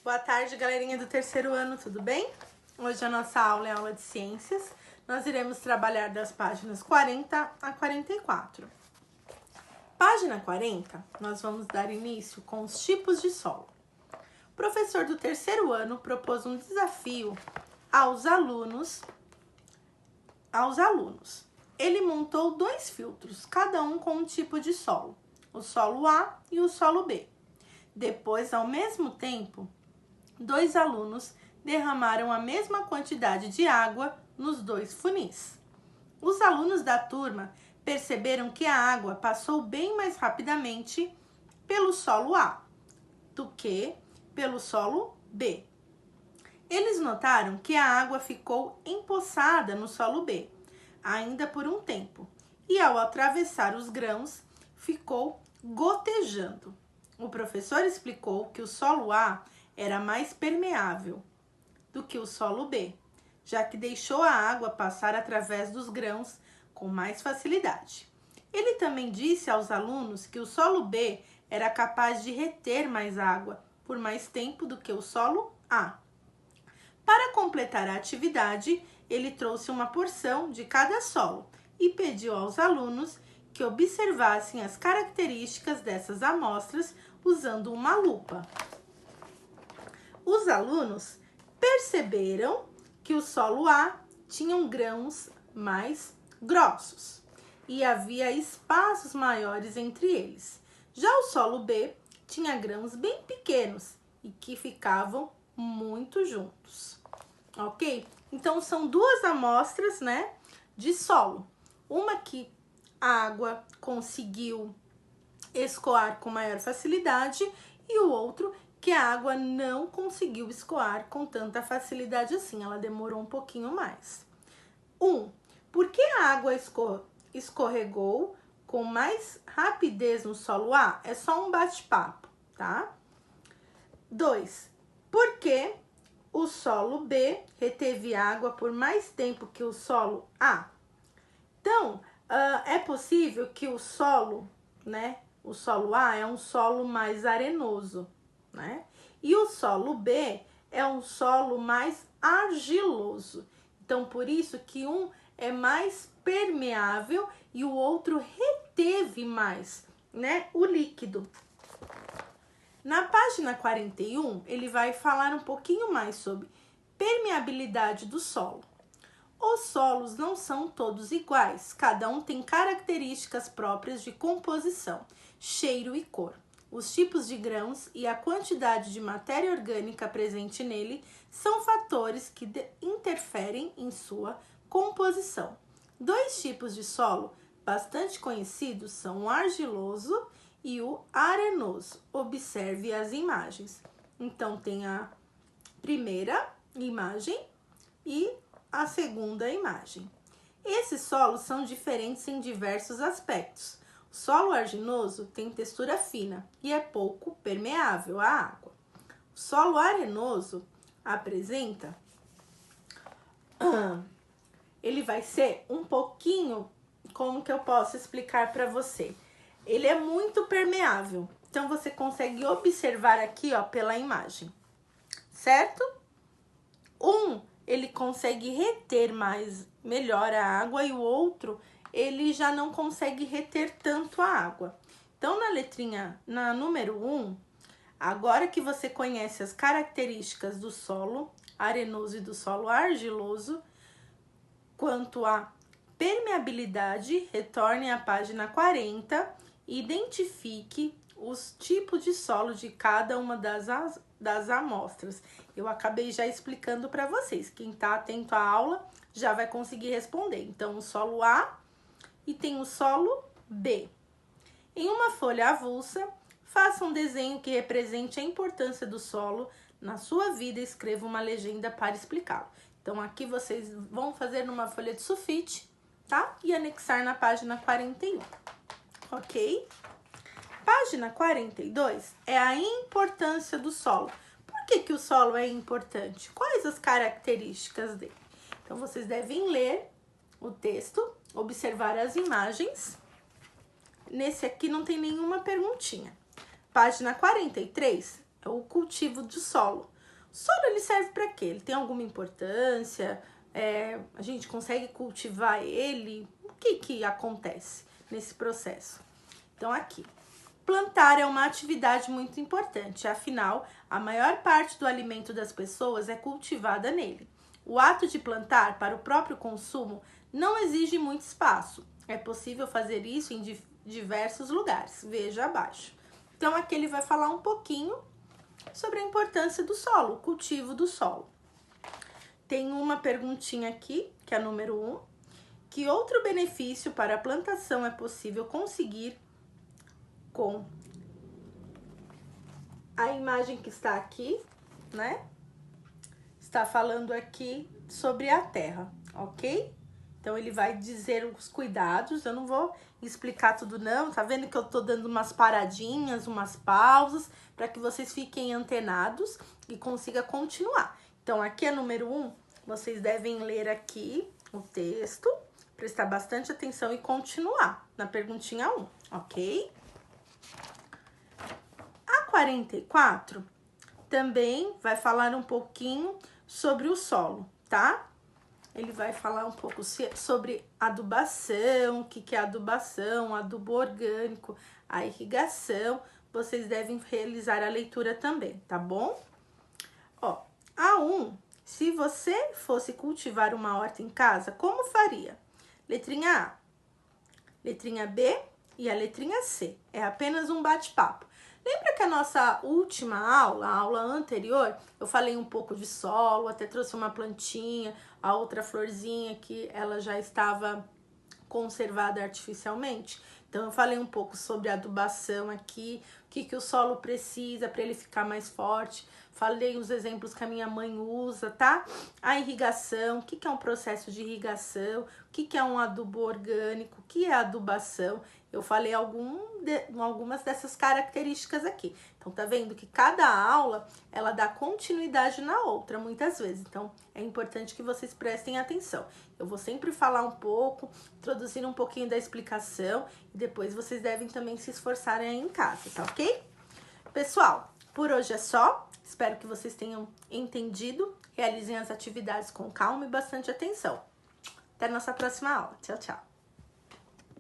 Boa tarde, galerinha do terceiro ano, tudo bem? Hoje a nossa aula é aula de ciências. Nós iremos trabalhar das páginas 40 a 44. Página 40, nós vamos dar início com os tipos de solo. O professor do terceiro ano propôs um desafio aos alunos. Ele montou 2 filtros, cada um com um tipo de solo, o solo A e o solo B. Depois, ao mesmo tempo, 2 alunos derramaram a mesma quantidade de água nos 2 funis. Os alunos da turma perceberam que a água passou bem mais rapidamente pelo solo A do que pelo solo B. Eles notaram que a água ficou empoçada no solo B, ainda por um tempo, e ao atravessar os grãos, ficou gotejando. O professor explicou que o solo A era mais permeável do que o solo B, já que deixou a água passar através dos grãos com mais facilidade. Ele também disse aos alunos que o solo B era capaz de reter mais água por mais tempo do que o solo A. Para completar a atividade, ele trouxe uma porção de cada solo e pediu aos alunos que observassem as características dessas amostras usando uma lupa. Os alunos perceberam que o solo A tinha grãos mais grossos e havia espaços maiores entre eles. Já o solo B tinha grãos bem pequenos e que ficavam muito juntos. Ok? Então, são 2 amostras, né, de solo. Uma que a água conseguiu escoar com maior facilidade e o outro que a água não conseguiu escoar com tanta facilidade assim, ela demorou um pouquinho mais. 1. Por que a água escorregou com mais rapidez no solo A? É só um bate-papo, tá? 2. Por que o solo B reteve água por mais tempo que o solo A? Então, é possível que o solo, né? O solo A é um solo mais arenoso, né? E o solo B é um solo mais argiloso. Então, por isso que um é mais permeável e o outro reteve mais, né, o líquido. Na página 41, ele vai falar um pouquinho mais sobre permeabilidade do solo. Os solos não são todos iguais, cada um tem características próprias de composição, cheiro e cor. Os tipos de grãos e a quantidade de matéria orgânica presente nele são fatores que interferem em sua composição. 2 tipos de solo bastante conhecidos são o argiloso e o arenoso. Observe as imagens. Então, tem a primeira imagem e a segunda imagem. Esses solos são diferentes em diversos aspectos. O solo arginoso tem textura fina e é pouco permeável à água. O solo arenoso apresenta... Ele vai ser um pouquinho... Como que eu posso explicar para você? Ele é muito permeável. Então, você consegue observar aqui, ó, pela imagem. Certo? Ele consegue reter melhor a água e o outro, ele já não consegue reter tanto a água. Então, na número 1, agora que você conhece as características do solo arenoso e do solo argiloso, quanto à permeabilidade, retorne à página 40 e identifique os tipos de solo de cada uma das amostras. Eu acabei já explicando para vocês. Quem está atento à aula já vai conseguir responder. Então, o solo A e tem o solo B. Em uma folha avulsa, faça um desenho que represente a importância do solo na sua vida e escreva uma legenda para explicá-lo. Então, aqui vocês vão fazer numa folha de sulfite, tá? E anexar na página 41, ok? Página 42 é a importância do solo. Por que o solo é importante? Quais as características dele? Então, vocês devem ler o texto, observar as imagens. Nesse aqui não tem nenhuma perguntinha. Página 43 o cultivo de solo. O solo, ele serve para quê? Ele tem alguma importância? A gente consegue cultivar ele? O que acontece nesse processo? Então, aqui. Plantar é uma atividade muito importante, afinal, a maior parte do alimento das pessoas é cultivada nele. O ato de plantar para o próprio consumo não exige muito espaço. É possível fazer isso em diversos lugares. Veja abaixo. Então, aqui ele vai falar um pouquinho sobre a importância do solo, o cultivo do solo. Tem uma perguntinha aqui, que é a número 1. Que outro benefício para a plantação é possível conseguir com a imagem que está aqui, né? Está falando aqui sobre a terra, ok? Então, ele vai dizer os cuidados, eu não vou explicar tudo não, tá vendo que eu tô dando umas paradinhas, umas pausas, para que vocês fiquem antenados e consigam continuar. Então, aqui é número 1, vocês devem ler aqui o texto, prestar bastante atenção e continuar na perguntinha 1, ok? A 44 também vai falar um pouquinho sobre o solo, tá? Ele vai falar um pouco sobre adubação, o que é adubação, adubo orgânico, a irrigação. Vocês devem realizar a leitura também, tá bom? Ó, A1, se você fosse cultivar uma horta em casa, como faria? Letrinha A, letrinha B e a letrinha C. É apenas um bate-papo. Lembra que a nossa última aula, a aula anterior, eu falei um pouco de solo, até trouxe uma plantinha, a outra florzinha que ela já estava conservada artificialmente? Então, eu falei um pouco sobre adubação aqui, o que o solo precisa para ele ficar mais forte. Falei os exemplos que a minha mãe usa, tá? A irrigação, o que é um processo de irrigação, o que é um adubo orgânico, o que é adubação. Eu falei algumas dessas características aqui. Então, tá vendo que cada aula, ela dá continuidade na outra, muitas vezes. Então, é importante que vocês prestem atenção. Eu vou sempre falar um pouco, introduzir um pouquinho da explicação, e depois vocês devem também se esforçarem aí em casa, tá ok? Pessoal, por hoje é só. Espero que vocês tenham entendido. Realizem as atividades com calma e bastante atenção. Até a nossa próxima aula. Tchau, tchau.